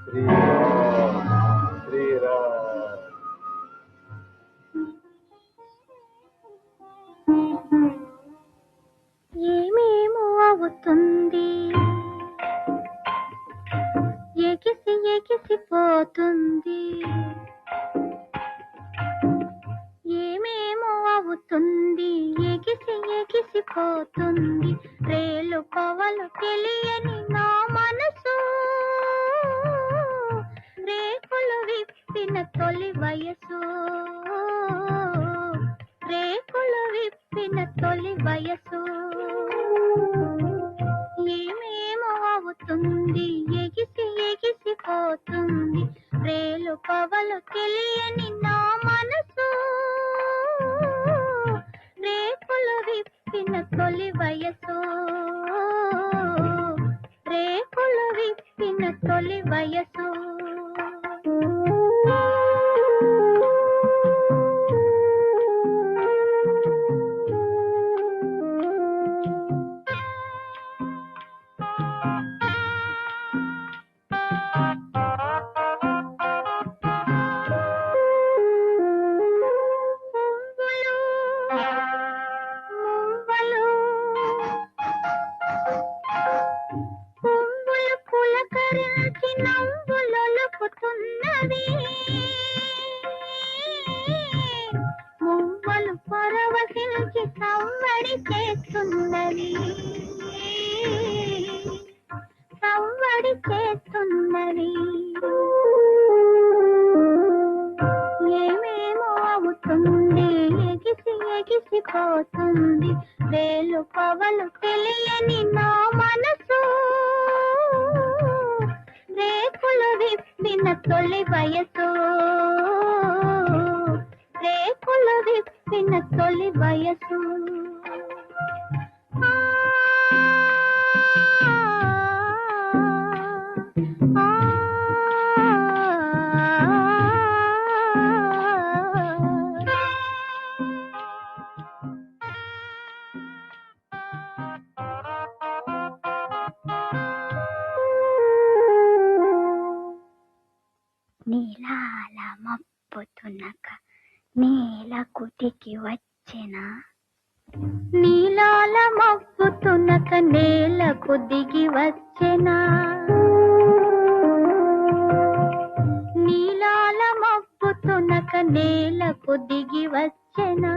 శ్రీరామ్ శ్రీరామ్. ఏమేమో అవుతుంది, ఎగిసి ఎగిసిపోతుంది. ఏమేమో అవుతుంది, ఎగిసి ఎగిసిపోతుంది. రేలు పవలు తెలియని నా మనసు, రేకులు విప్పిన తొలి వయసు, రేకులు విప్పిన తొలి వయసు. ఏమేమో అవుతుంది, ఎగిసి ఎగిసిపోతుంది. రేలు పవలు తెలియని నా మనసు, రేకులు విప్పిన తొలి వయసు, రేకులు విప్పిన తొలి వయసు. పువ్వులు పులకరించి నవ్వులొలుకుతున్నవి, మువ్వలు పరవశించి సవ్వడి చేస్తున్నవి, సవ్వడి చేస్తున్నవి. ఏమేమో అవుతుంది, ఎగిసి ఎగిసిపోతుంది. వేలు పవలు తెలియని నా మనసు, రేకులు విప్పిన తొలి వయసు, రేకులు విప్పిన తొలి వయసు. నీలాల మబ్బుతునక నేల కుటికి వచ్చెనా, నీలాల మబ్బుతునక నేల కుదిగి వచ్చెనా, నీలాల మబ్బుతునక నేల కుదిగి వచ్చెనా.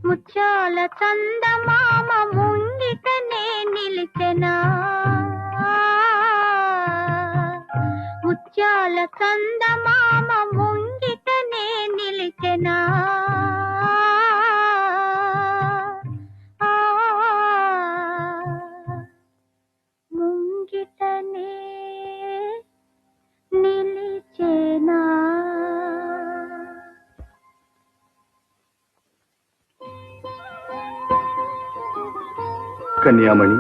ముత్యాల చందమామ ముంగిటనే నిలిచెనా, ముత్యాల చందమామ ముంగిటనే నిలిచెనా. ముంగిటనే నిలిచెనా. కన్యామణి,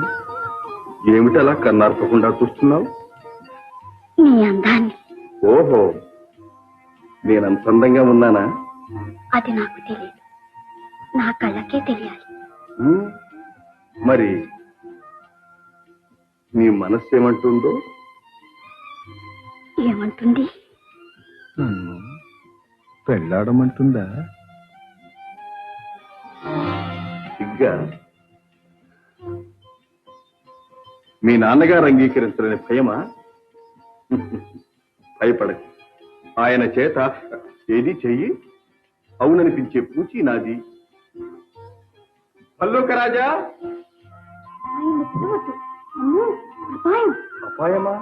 ఏమిటలా కన్నార్పకుండా చూస్తున్నావు? నీ అందాన్ని. ఓహో, నేనంత అందంగా ఉన్నానా? అది నాకు తెలియదు, నా కళ్ళకే తెలియాలి. మరి నీ మనస్సు ఏమంటుందో? ఏమంటుంది? పెళ్ళాడమంటుందా? సిగ్గా? మీ నాన్నగారు అంగీకరించలేని భయమా? భయపడకు, ఆయన చేత ఏది చెయ్యి అవుననిపించే పూచి నాది. పల్లోక రాజా, అపాయం. అపాయమా?